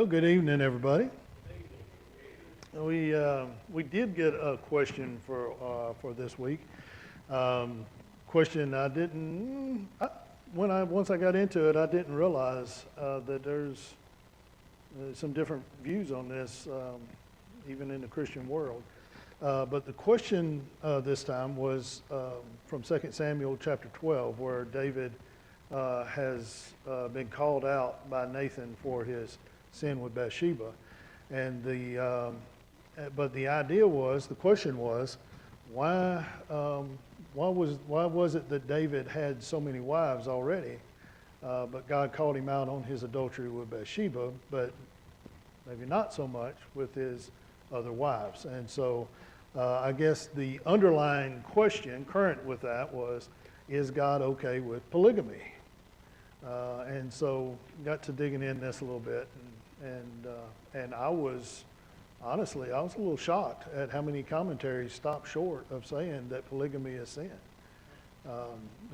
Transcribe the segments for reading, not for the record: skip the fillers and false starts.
Well, good evening, everybody. We did get a question for this week. Question once I got into it, I didn't realize that there's some different views on this, even in the Christian world. But the question this time was from 2 Samuel chapter 12, where David has been called out by Nathan for his sin with Bathsheba, and the question was, why was it that David had so many wives already, but God called him out on his adultery with Bathsheba, but maybe not so much with his other wives? And so I guess the underlying question current with that was, is God okay with polygamy? And so got to digging in this a little bit, and I was honestly a little shocked at how many commentaries stopped short of saying that polygamy is sin.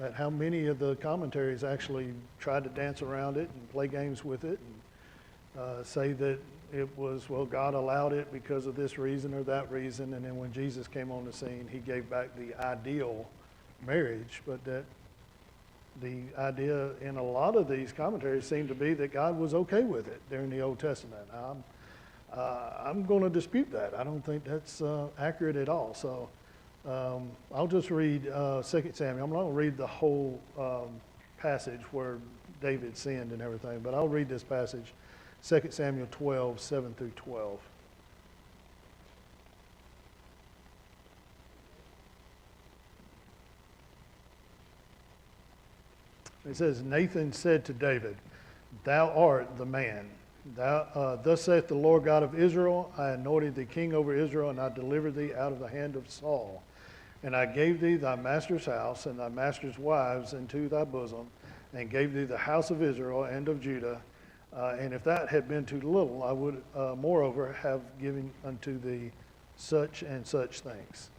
At how many of the commentaries actually tried to dance around it and play games with it and say that it was, well, God allowed it because of this reason or that reason, and then when Jesus came on the scene, he gave back the ideal marriage, but that the idea in a lot of these commentaries seemed to be that God was okay with it during the Old Testament. I'm going to dispute that. I don't think that's accurate at all. So I'll just read 2 Samuel. I'm not going to read the whole passage where David sinned and everything, but I'll read this passage, 2 Samuel 12, 7 through 12. It says, Nathan said to David, "Thou art the man. Thus saith the Lord God of Israel, I anointed thee king over Israel, and I delivered thee out of the hand of Saul. And I gave thee thy master's house and thy master's wives into thy bosom, and gave thee the house of Israel and of Judah. And if that had been too little, I would moreover have given unto thee such and such things."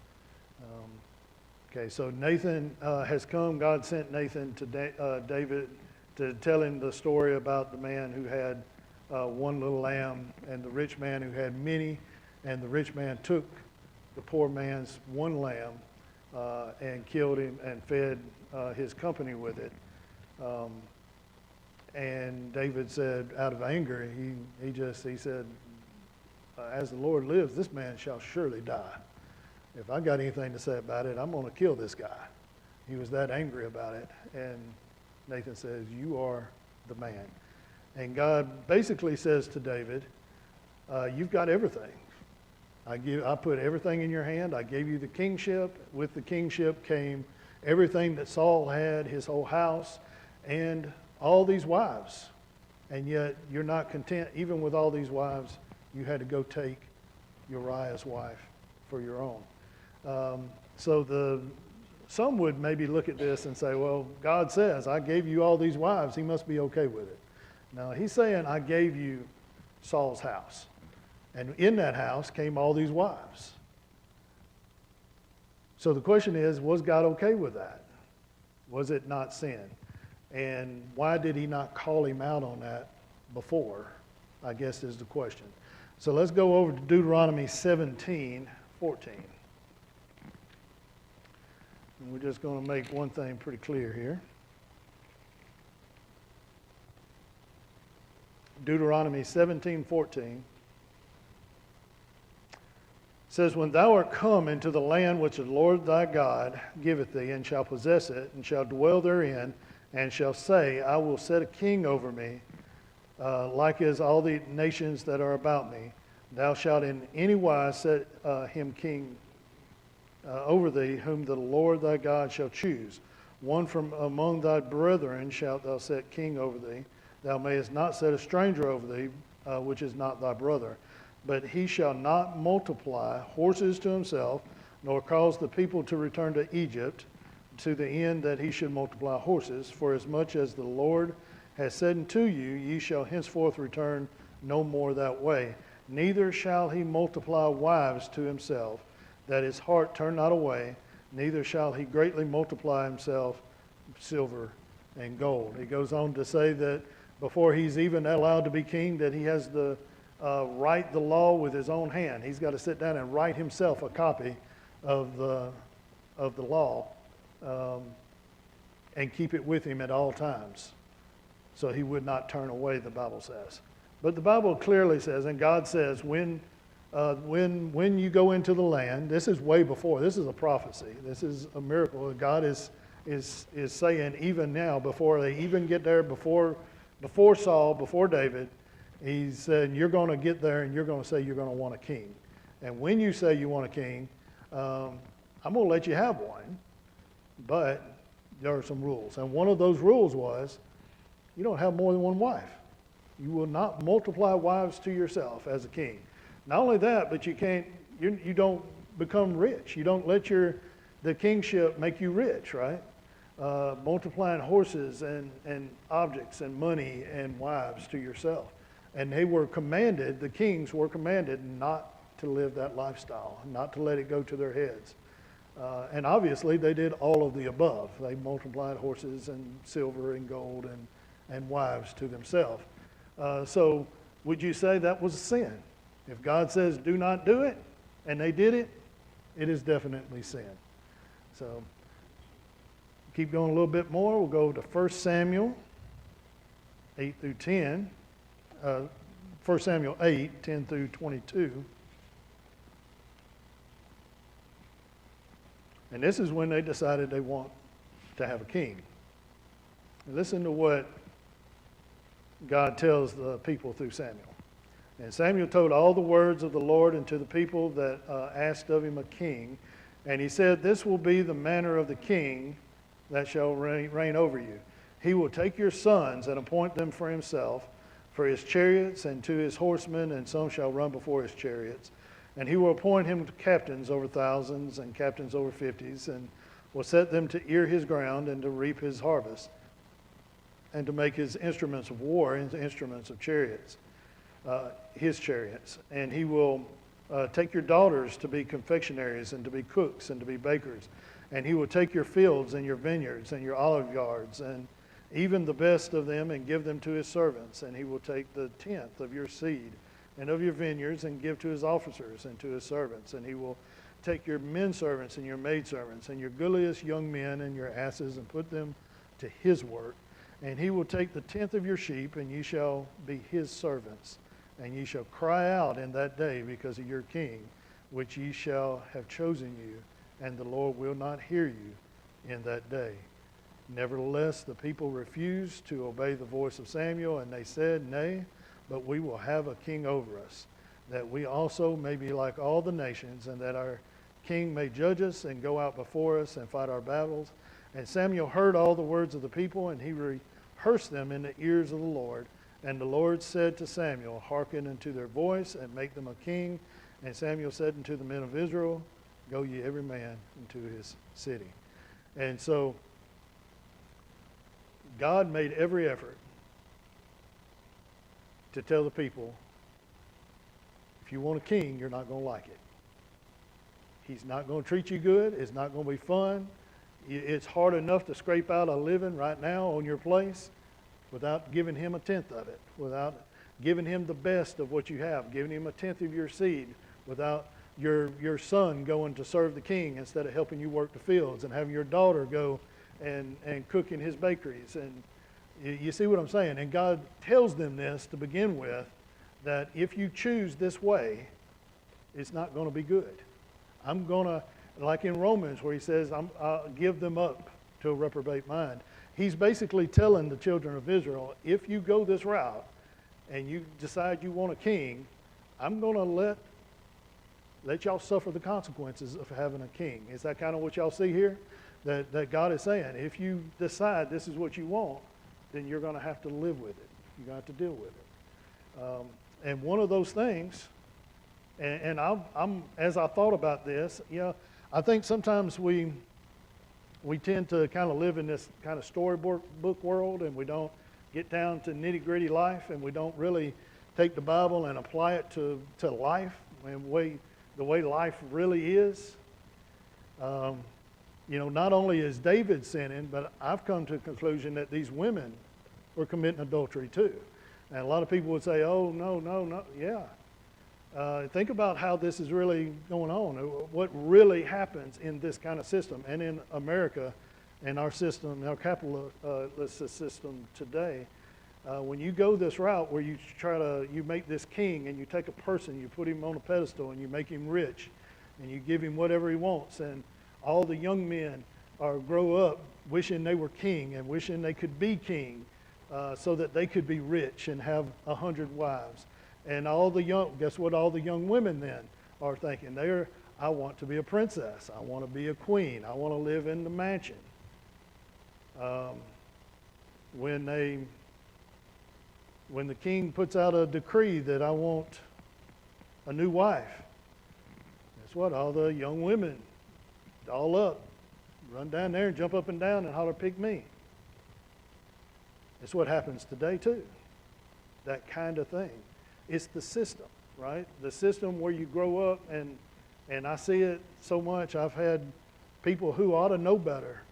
Okay, so Nathan has come. God sent Nathan to David to tell him the story about the man who had one little lamb and the rich man who had many, and the rich man took the poor man's one lamb and killed him and fed his company with it. And David said, out of anger, he said, "As the Lord lives, this man shall surely die. If I got anything to say about it, I'm going to kill this guy." He was that angry about it. And Nathan says, "You are the man." And God basically says to David, "You've got everything. I put everything in your hand. I gave you the kingship. With the kingship came everything that Saul had, his whole house, and all these wives. And yet you're not content. Even with all these wives, you had to go take Uriah's wife for your own." So some would maybe look at this and say, well, God says, I gave you all these wives. He must be okay with it. No, he's saying, I gave you Saul's house. And in that house came all these wives. So the question is, was God okay with that? Was it not sin? And why did he not call him out on that before, I guess is the question. So let's go over to Deuteronomy 17:14. And we're just going to make one thing pretty clear here. Deuteronomy 17:14 says, "When thou art come into the land which the Lord thy God giveth thee, and shall possess it, and shall dwell therein, and shall say, I will set a king over me, like as all the nations that are about me, thou shalt in any wise set him king over thee, whom the Lord thy God shall choose. One from among thy brethren shalt thou set king over thee. Thou mayest not set a stranger over thee, which is not thy brother. But he shall not multiply horses to himself, nor cause the people to return to Egypt, to the end that he should multiply horses. For as much as the Lord has said unto you, ye shall henceforth return no more that way. Neither shall he multiply wives to himself, that his heart turn not away, neither shall he greatly multiply himself silver and gold." He goes on to say that before he's even allowed to be king, that he has to write the law with his own hand. He's got to sit down and write himself a copy of the law and keep it with him at all times, so he would not turn away, the Bible says. But the Bible clearly says, and God says, when you go into the land, this is way before, this is a prophecy, this is a miracle. God is saying even now, before they even get there, before Saul, before David, he said, you're going to get there and you're going to say you're going to want a king. And when you say you want a king, I'm going to let you have one, but there are some rules. And one of those rules was, you don't have more than one wife. You will not multiply wives to yourself as a king. Not only that, but you don't become rich. You don't let the kingship make you rich, right? Multiplying horses and objects and money and wives to yourself. And the kings were commanded not to live that lifestyle, not to let it go to their heads. And obviously they did all of the above. They multiplied horses and silver and gold and wives to themselves. So would you say that was a sin? If God says do not do it, and they did it, it is definitely sin. So keep going a little bit more. We'll go to 1 Samuel 8 through 10. 1 Samuel 8, 10 through 22. And this is when they decided they want to have a king. Listen to what God tells the people through Samuel. And Samuel told all the words of the Lord unto the people that asked of him a king. And he said, this will be the manner of the king that shall reign over you. He will take your sons and appoint them for himself, for his chariots and to his horsemen, and some shall run before his chariots. And he will appoint him captains over thousands and captains over fifties, and will set them to ear his ground and to reap his harvest, and to make his instruments of war into instruments of chariots, his chariots. And he will take your daughters to be confectionaries and to be cooks and to be bakers. And he will take your fields and your vineyards and your olive yards and even the best of them, and give them to his servants. And he will take the tenth of your seed and of your vineyards and give to his officers and to his servants. And he will take your men servants and your maid servants and your goodliest young men and your asses and put them to his work. And he will take the tenth of your sheep, and ye shall be his servants. And ye shall cry out in that day because of your king, which ye shall have chosen you, and the Lord will not hear you in that day. Nevertheless, the people refused to obey the voice of Samuel, and they said, nay, but we will have a king over us, that we also may be like all the nations, and that our king may judge us and go out before us and fight our battles. And Samuel heard all the words of the people, and he rehearsed them in the ears of the Lord. And the Lord said to Samuel, hearken unto their voice, and make them a king. And Samuel said unto the men of Israel, go ye every man into his city. And so God made every effort to tell the people, if you want a king, you're not going to like it. He's not going to treat you good. It's not going to be fun. It's hard enough to scrape out a living right now on your place without giving him a tenth of it, without giving him the best of what you have, giving him a tenth of your seed, without your son going to serve the king instead of helping you work the fields, and having your daughter go and cook in his bakeries. And you see what I'm saying? And God tells them this to begin with, that if you choose this way, it's not going to be good. I'm going to, like in Romans where he says, I'll give them up to a reprobate mind. He's basically telling the children of Israel, if you go this route and you decide you want a king, I'm going to let y'all suffer the consequences of having a king. Is that kind of what y'all see here? That God is saying, if you decide this is what you want, then you're going to have to live with it. You're going to have to deal with it. And one of those things, and I'm as I thought about this, I think sometimes we tend to kind of live in this kind of storybook world, and we don't get down to nitty-gritty life, and we don't really take the Bible and apply it to life and the way life really is. Not only is David sinning, but I've come to the conclusion that these women were committing adultery too. And a lot of people would say, oh, no, no, no, yeah. Think about how this is really going on, what really happens in this kind of system, and in America, and our system, our capitalist system today. When you go this route where you make this king, and you take a person, you put him on a pedestal, and you make him rich, and you give him whatever he wants, and all the young men grow up wishing they were king and wishing they could be king, so that they could be rich and have 100 wives. And guess what all the young women then are thinking? I want to be a princess. I want to be a queen. I want to live in the mansion. When the king puts out a decree that I want a new wife, guess what? All the young women, all up, run down there and jump up and down and holler, pick me. It's what happens today too, that kind of thing. It's the system, right? The system where you grow up, and I see it so much. I've had people who ought to know better.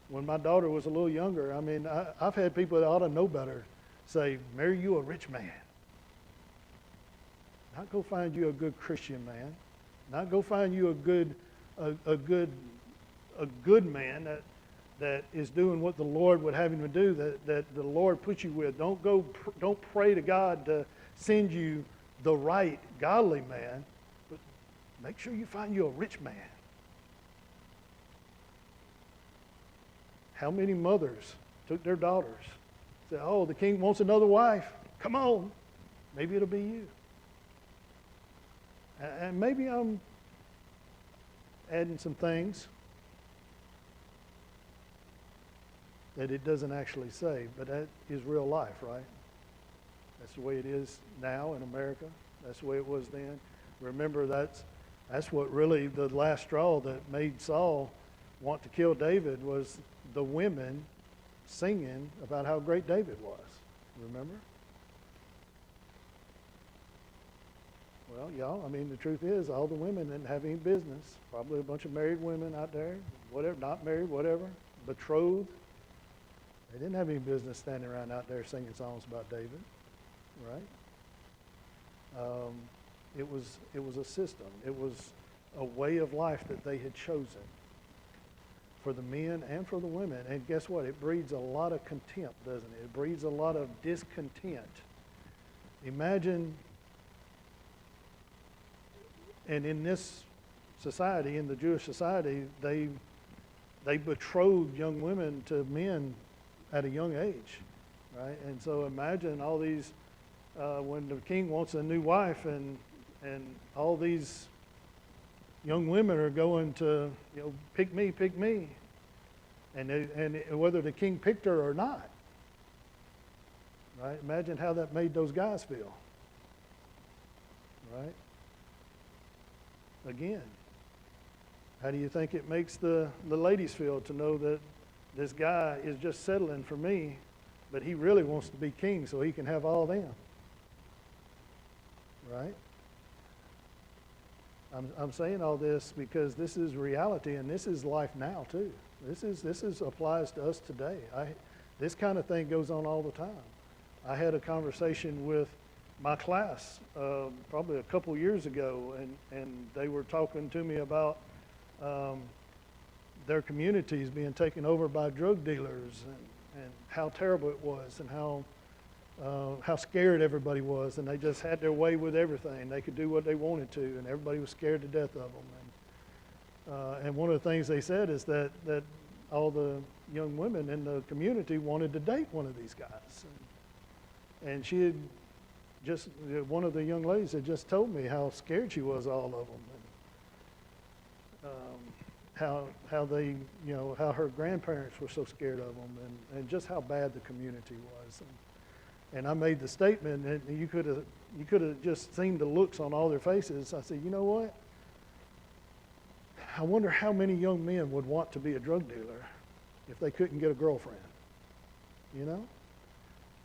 When my daughter was a little younger, I mean, I've had people that ought to know better say, marry you a rich man. Not go find you a good Christian man. Not go find you a good man that is doing what the Lord would have him to do, that the Lord put you with. Don't pray to God to send you the right godly man, but make sure you find you a rich man. How many mothers took their daughters, said, oh, the king wants another wife. Come on, maybe it'll be you. And maybe I'm adding some things that it doesn't actually say, but that is real life, right? That's the way it is now in America. That's the way it was then. Remember, that's what really the last straw that made Saul want to kill David was the women singing about how great David was. Remember? Well, y'all, I mean, the truth is all the women didn't have any business. Probably a bunch of married women out there, whatever, not married, whatever, betrothed. They didn't have any business standing around out there singing songs about David, right? It was a system. It was a way of life that they had chosen for the men and for the women. And guess what? It breeds a lot of contempt, doesn't it? It breeds a lot of discontent. Imagine, and in this society, in the Jewish society, they betrothed young women to men at a young age, right? And so imagine all these, when the king wants a new wife, and all these young women are going to, pick me, and whether the king picked her or not, right? Imagine how that made those guys feel, right? Again, how do you think it makes the ladies feel to know that this guy is just settling for me, but he really wants to be king so he can have all them, right? I'm saying all this because this is reality, and this is life now too. This applies to us today. This kind of thing goes on all the time. I had a conversation with my class probably a couple years ago, and they were talking to me about their communities being taken over by drug dealers, and how terrible it was, and how scared everybody was, and they just had their way with everything. They could do what they wanted to, and everybody was scared to death of them. And one of the things they said is that all the young women in the community wanted to date one of these guys. And she had just, one of the young ladies had just told me how scared she was of all of them. And, how they, how her grandparents were so scared of them, and just how bad the community was. And I made the statement, and you could have just seen the looks on all their faces. I said, you know what? I wonder how many young men would want to be a drug dealer if they couldn't get a girlfriend.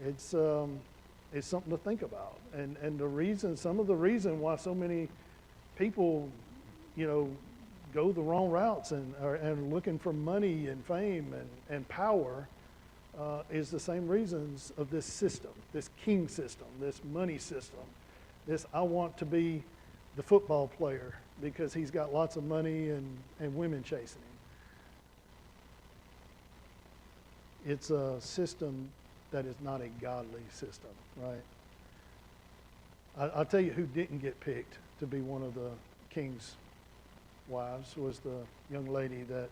It's something to think about. And some of the reason why so many people, go the wrong routes and are looking for money and fame and power is the same reasons of this system, this king system, this money system, this I want to be the football player because he's got lots of money and women chasing him. It's a system that is not a godly system, right? I'll tell you who didn't get picked to be one of the king's wives was the young lady that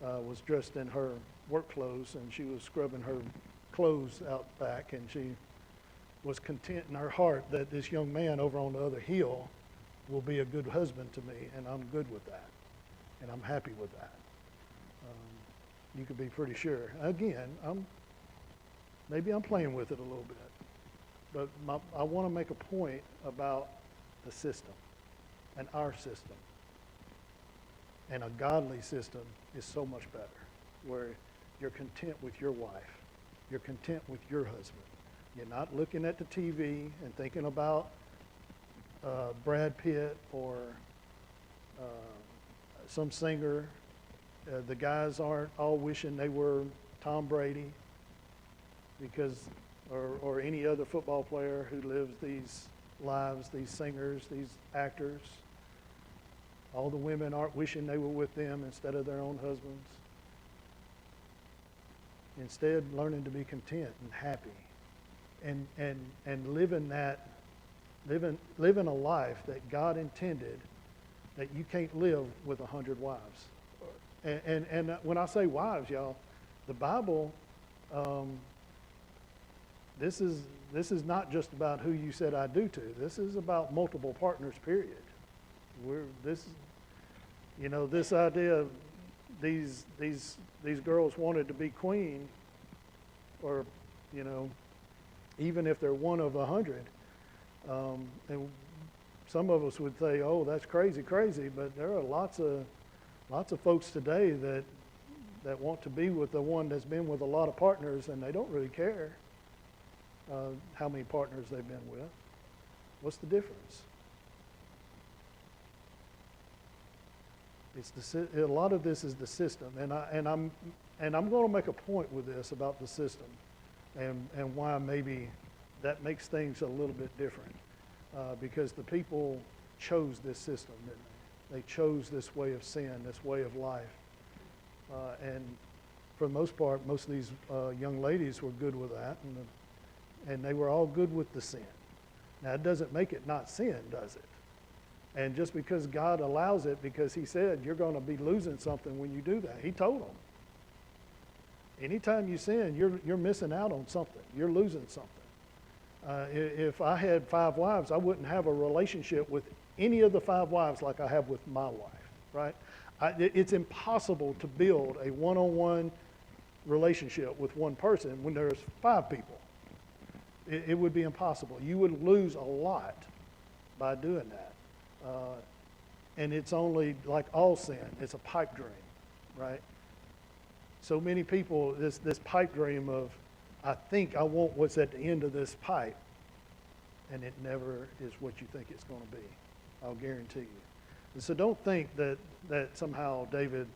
was dressed in her work clothes, and she was scrubbing her clothes out back, and she was content in her heart that this young man over on the other hill will be a good husband to me, and I'm good with that, and I'm happy with that. You could be pretty sure. Again, maybe I'm playing with it a little bit, but I want to make a point about the system and our system. And a godly system is so much better, where you're content with your wife. You're content with your husband. You're not looking at the TV and thinking about Brad Pitt or some singer. The guys aren't all wishing they were Tom Brady because, or any other football player who lives these lives, these singers, these actors. All the women aren't wishing they were with them instead of their own husbands. Instead, learning to be content and happy, and living a life that God intended, that you can't live with 100 wives. And when I say wives, y'all, the Bible, this is not just about who you said I do to. This is about multiple partners, period. This idea of these girls wanted to be queen, or, even if they're one of 100, and some of us would say, oh, that's crazy, but there are lots of folks today that want to be with the one that's been with a lot of partners, and they don't really care how many partners they've been with. What's the difference? A lot of this is the system, and I'm going to make a point with this about the system, and why maybe that makes things a little bit different, because the people chose this system, didn't they? They chose this way of sin, this way of life, and for the most part, most of these young ladies were good with that, and they were all good with the sin. Now, it doesn't make it not sin, does it? And just because God allows it, because he said you're going to be losing something when you do that. He told them. Anytime you sin, you're missing out on something. You're losing something. If I had 5 wives, I wouldn't have a relationship with any of the 5 wives like I have with my wife, right? It's impossible to build a one-on-one relationship with one person when there's 5 people. It would be impossible. You would lose a lot by doing that. And it's only, like all sin, it's a pipe dream, right? So many people, this pipe dream of, I think I want what's at the end of this pipe, and it never is what you think it's going to be. I'll guarantee you. And so don't think that somehow David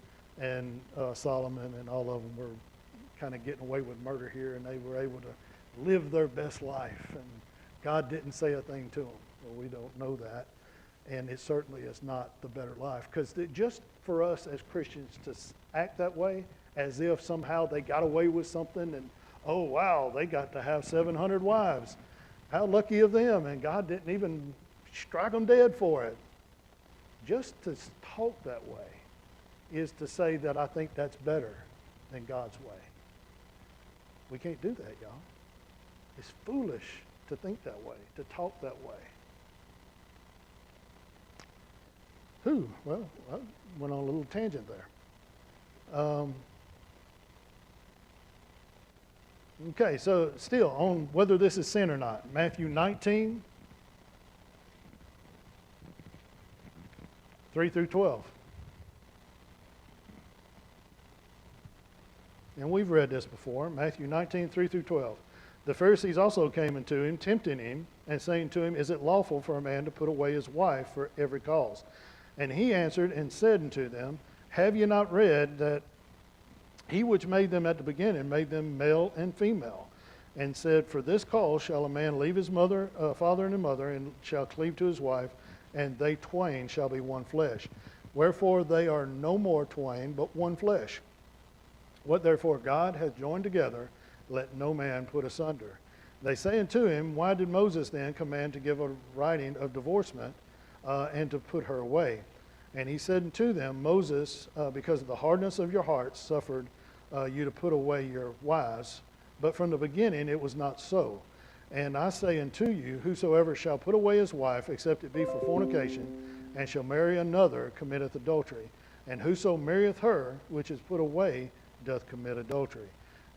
and Solomon and all of them were kind of getting away with murder here, and they were able to live their best life, and God didn't say a thing to them. Well, we don't know that. And it certainly is not the better life. Because just for us as Christians to act that way, as if somehow they got away with something and, oh, wow, they got to have 700 wives. How lucky of them. And God didn't even strike them dead for it. Just to talk that way is to say that I think that's better than God's way. We can't do that, y'all. It's foolish to think that way, to talk that way. Well, I went on a little tangent there. Okay, so still on whether this is sin or not. Matthew 19, 3 through 12. And we've read this before, Matthew 19, 3 through 12. The Pharisees also came unto him, tempting him, and saying to him, Is it lawful for a man to put away his wife for every cause? And he answered and said unto them, Have ye not read that He which made them at the beginning made them male and female, and said, for this cause shall a man leave his father and his mother, and shall cleave to his wife, and they twain shall be one flesh. Wherefore they are no more twain, but one flesh. What therefore God hath joined together, let no man put asunder. They say unto him, why did Moses then command to give a writing of divorcement, and to put her away? And he said unto them, Moses, because of the hardness of your hearts, suffered you to put away your wives. But from the beginning it was not so. And I say unto you, whosoever shall put away his wife, except it be for fornication, and shall marry another, committeth adultery. And whoso marrieth her, which is put away, doth commit adultery.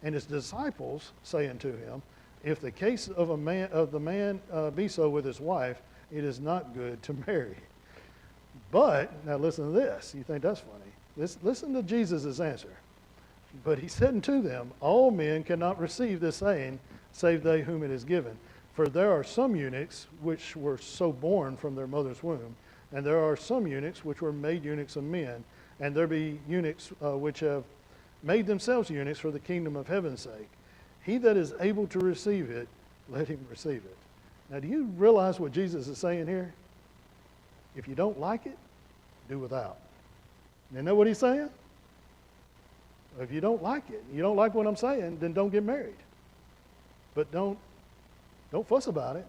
And his disciples say unto him, if the case of the man be so with his wife, it is not good to marry. But, now listen to this. You think that's funny. Listen to Jesus' answer. But he said unto them, all men cannot receive this saying, save they whom it is given. For there are some eunuchs which were so born from their mother's womb, and there are some eunuchs which were made eunuchs of men, and there be eunuchs which have made themselves eunuchs for the kingdom of heaven's sake. He that is able to receive it, let him receive it. Now, do you realize what Jesus is saying here? If you don't like it, do without. You know what he's saying? If you don't like it, you don't like what I'm saying, then don't get married. But don't fuss about it.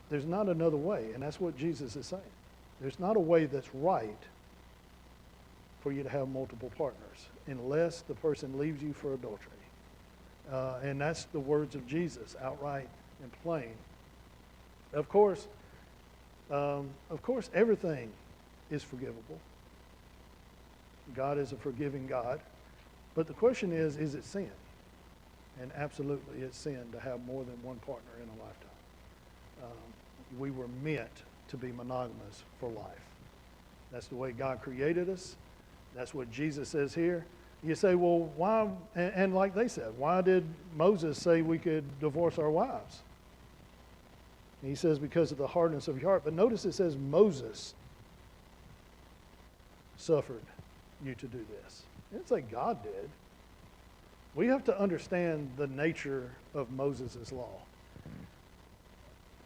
There's not another way, and that's what Jesus is saying. There's not a way that's right for you to have multiple partners unless the person leaves you for adultery. And that's the words of Jesus, outright and plain. Of course, everything is forgivable. God is a forgiving God. But the question is it sin? And absolutely, it's sin to have more than one partner in a lifetime. We were meant to be monogamous for life. That's the way God created us. That's what Jesus says here. You say, well, why, and like they said, why did Moses say we could divorce our wives? And he says, because of the hardness of your heart. But notice it says Moses suffered you to do this. It didn't say God did. We have to understand the nature of Moses' law.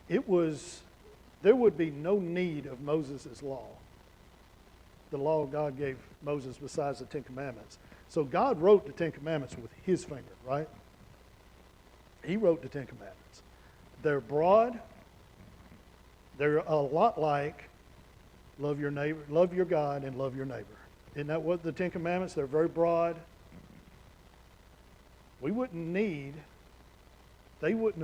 There would be no need of Moses' law, the law God gave Moses besides the Ten Commandments. So God wrote the Ten Commandments with his finger, right? He wrote the Ten Commandments. They're broad. They're a lot like love your neighbor, love your God, and love your neighbor. Isn't that what the Ten Commandments? They're very broad. They wouldn't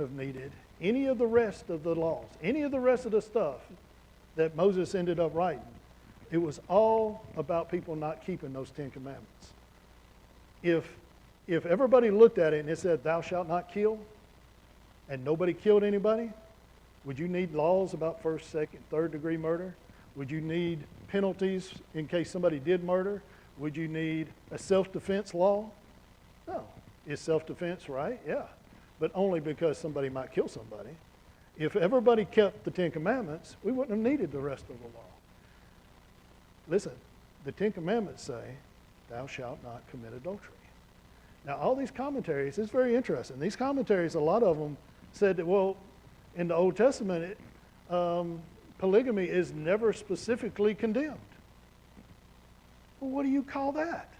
have needed any of the rest of the laws, any of the rest of the stuff that Moses ended up writing. It was all about people not keeping those Ten Commandments. If everybody looked at it and it said, thou shalt not kill, and nobody killed anybody, would you need laws about first, second, third degree murder? Would you need penalties in case somebody did murder? Would you need a self-defense law? No. Is self-defense right? Yeah. But only because somebody might kill somebody. If everybody kept the Ten Commandments, we wouldn't have needed the rest of the law. Listen, the Ten Commandments say, thou shalt not commit adultery. Now, all these commentaries, it's very interesting. These commentaries, a lot of them said that, well, in the Old Testament, polygamy is never specifically condemned. Well, what do you call that?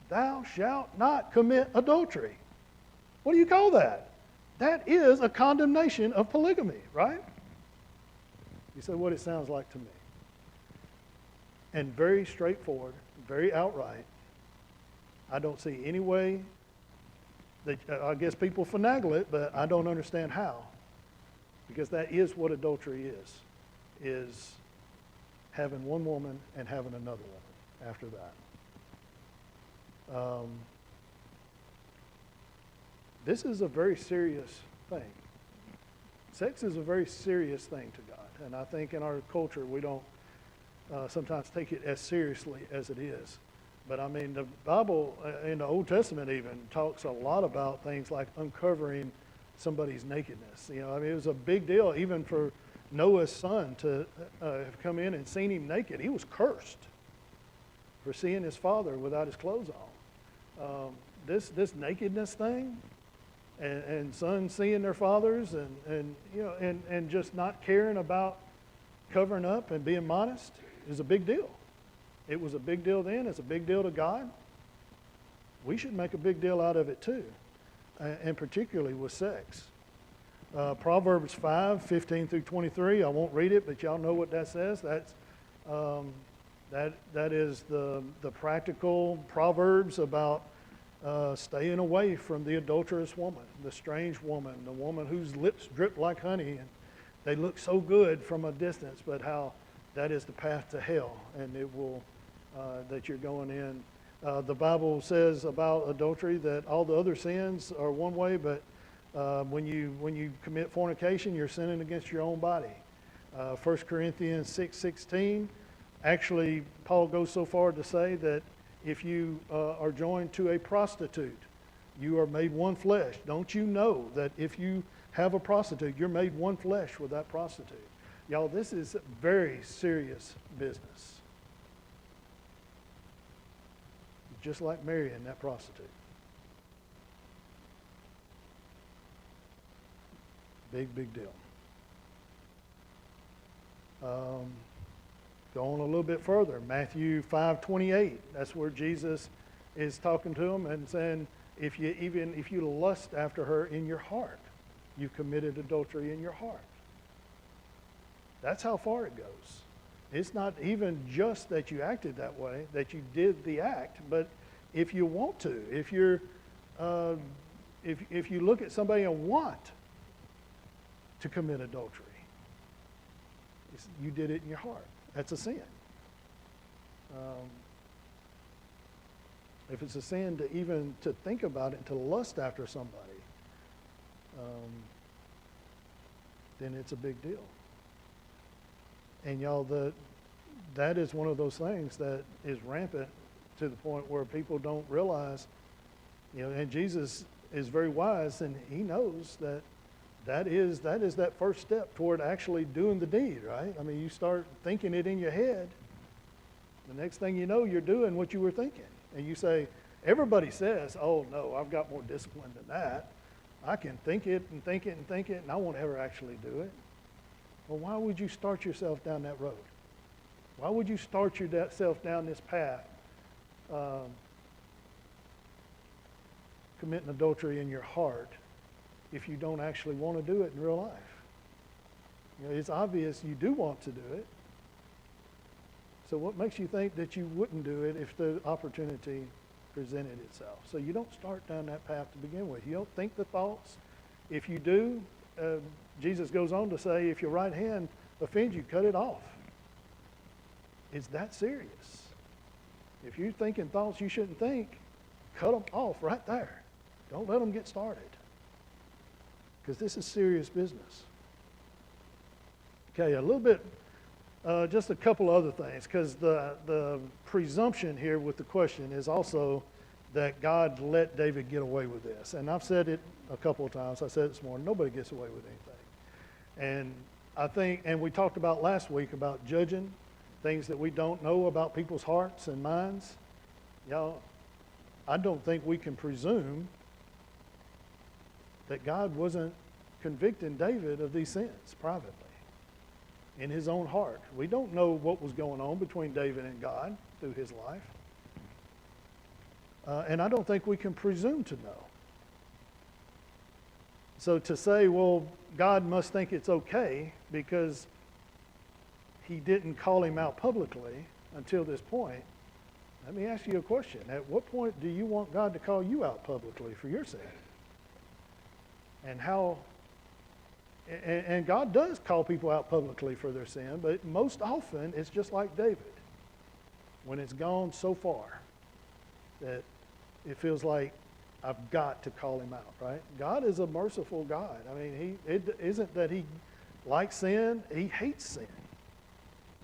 Thou shalt not commit adultery. What do you call that? That is a condemnation of polygamy, right? You say what it sounds like to me. And very straightforward, very outright. I don't see any way that, I guess people finagle it, but I don't understand how. Because that is what adultery is having one woman and having another woman after that. This is a very serious thing. Sex is a very serious thing to God. And I think in our culture we don't sometimes take it as seriously as it is. But I mean, the Bible in the Old Testament even talks a lot about things like uncovering somebody's nakedness. You know, I mean, it was a big deal even for Noah's son to have come in and seen him naked. He was cursed for seeing his father without his clothes on. This nakedness thing, and sons seeing their fathers, and just not caring about covering up and being modest is a big deal. It was a big deal then. It's a big deal to God. We should make a big deal out of it too, and particularly with sex. Proverbs 5:15 through 23. I won't read it, but y'all know what that says. That's that is the practical proverbs about staying away from the adulterous woman, the strange woman, the woman whose lips drip like honey and they look so good from a distance, but how that is the path to hell, and it will that you're going in. The Bible says about adultery that all the other sins are one way, but when you commit fornication, you're sinning against your own body. 1 Corinthians 6:16, actually, Paul goes so far to say that if you are joined to a prostitute, you are made one flesh. Don't you know that if you have a prostitute, you're made one flesh with that prostitute? Y'all, this is very serious business. Just like marrying that prostitute. Big deal. Going a little bit further, Matthew 5:28. That's where Jesus is talking to him and saying, if you lust after her in your heart, you committed adultery in your heart. That's how far it goes. It's not even just that you acted that way, that you did the act, but if you want to, if you look at somebody and want to commit adultery, you did it in your heart. That's a sin. If it's a sin to even to think about it and to lust after somebody, then it's a big deal. And y'all, that is one of those things that is rampant to the point where people don't realize, and Jesus is very wise, and he knows that is that first step toward actually doing the deed, right? I mean, you start thinking it in your head, the next thing you know, you're doing what you were thinking. And you say, everybody says, oh no, I've got more discipline than that. I can think it and think it and think it, and I won't ever actually do it. Well, why would you start yourself down that road? Why would you start yourself down this path, committing adultery in your heart, if you don't actually want to do it in real life? It's obvious you do want to do it. So what makes you think that you wouldn't do it if the opportunity presented itself? So you don't start down that path to begin with. You don't think the thoughts. If you do, Jesus goes on to say, if your right hand offends you, cut it off. It's that serious. If you're thinking thoughts you shouldn't think, cut them off right there. Don't let them get started. Because this is serious business. Okay, a little bit, just a couple other things, because the presumption here with the question is also that God let David get away with this. And I've said it a couple of times. I said it this morning. Nobody gets away with anything. And I think, and we talked about last week about judging things that we don't know about people's hearts and minds. Y'all, I don't think we can presume that God wasn't convicting David of these sins privately in his own heart. We don't know what was going on between David and God through his life. And I don't think we can presume to know. So to say, well, God must think it's okay because he didn't call him out publicly until this point, let me ask you a question. At what point do you want God to call you out publicly for your sin? And how, and God does call people out publicly for their sin, but most often it's just like David. When it's gone so far that it feels like I've got to call him out, right? God is a merciful God. I mean, it isn't that he likes sin, he hates sin.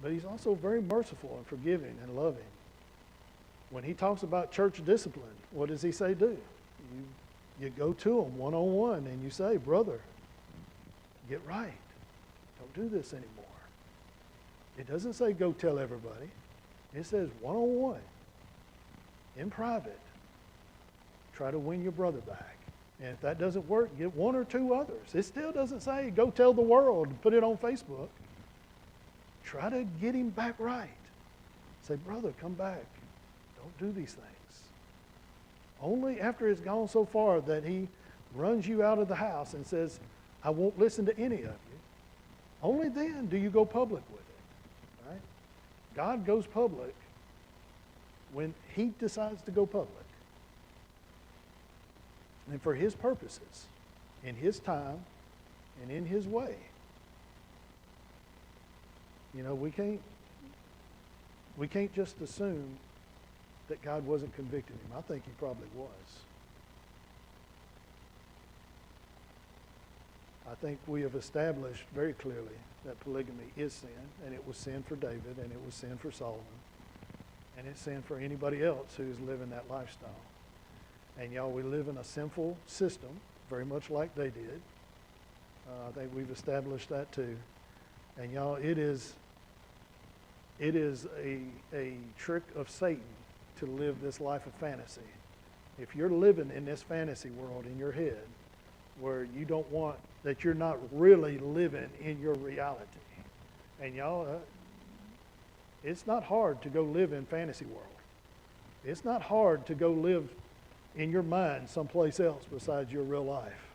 But he's also very merciful and forgiving and loving. When he talks about church discipline, what does he say do? You go to him one-on-one and you say, brother, get right. Don't do this anymore. It doesn't say go tell everybody. It says one-on-one, in private. Try to win your brother back. And if that doesn't work, get one or two others. It still doesn't say go tell the world and put it on Facebook. Try to get him back right. Say, brother, come back. Don't do these things. Only after it's gone so far that he runs you out of the house and says, I won't listen to any of you. Only then do you go public with it. Right? God goes public when he decides to go public. And for his purposes, in his time, and in his way. You know, we can't just assume that God wasn't convicting him. I think he probably was. I think we have established very clearly that polygamy is sin, and it was sin for David, and it was sin for Solomon, and it's sin for anybody else who's living that lifestyle. And y'all, we live in a sinful system, very much like they did. I think we've established that too. And y'all, it is a trick of Satan to live this life of fantasy. If you're living in this fantasy world in your head, where you don't want, that you're not really living in your reality. And y'all, it's not hard to go live in fantasy world. It's not hard to go live in your mind someplace else besides your real life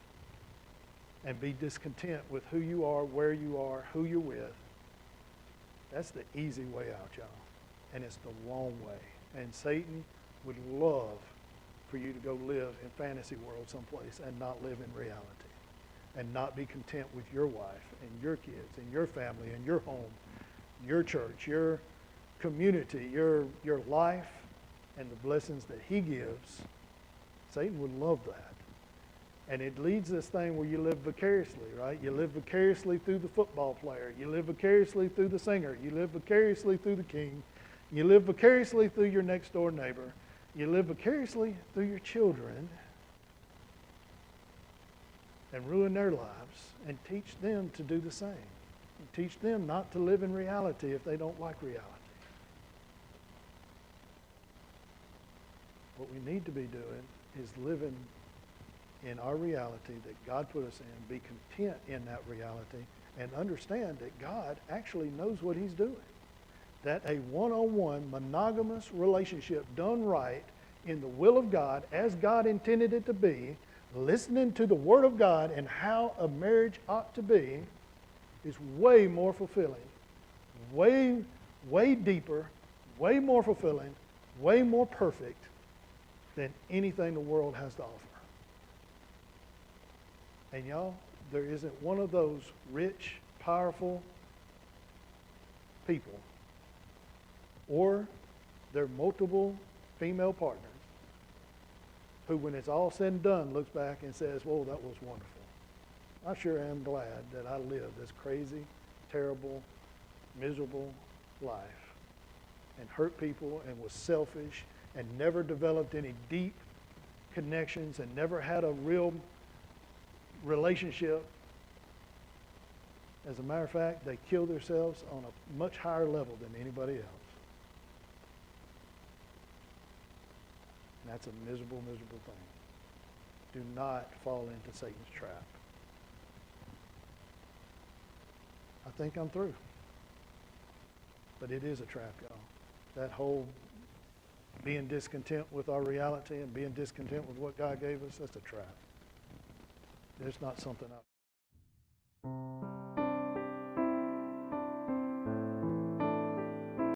and be discontent with who you are, where you are, who you're with. That's the easy way out, y'all. And it's the wrong way. And Satan would love for you to go live in fantasy world someplace and not live in reality. And not be content with your wife and your kids and your family and your home, your church, your community, your life, and the blessings that he gives. Satan would love that. And it leads this thing where you live vicariously, right? You live vicariously through the football player. You live vicariously through the singer. You live vicariously through the king. You live vicariously through your next door neighbor. You live vicariously through your children and ruin their lives and teach them to do the same. And teach them not to live in reality if they don't like reality. What we need to be doing is living in our reality that God put us in, be content in that reality, and understand that God actually knows what he's doing. That a one-on-one monogamous relationship done right in the will of God, as God intended it to be, listening to the Word of God and how a marriage ought to be, is way more fulfilling, way deeper, way more fulfilling, way more perfect than anything the world has to offer. And y'all, there isn't one of those rich, powerful people or their multiple female partners who, when it's all said and done, looks back and says, whoa, that was wonderful. I sure am glad that I lived this crazy, terrible, miserable life and hurt people and was selfish and never developed any deep connections and never had a real relationship. As a matter of fact, they kill themselves on a much higher level than anybody else. And that's a miserable, miserable thing. Do not fall into Satan's trap. I think I'm through. But it is a trap, y'all. That whole being discontent with our reality and being discontent with what God gave us, that's a trap. There's not something else.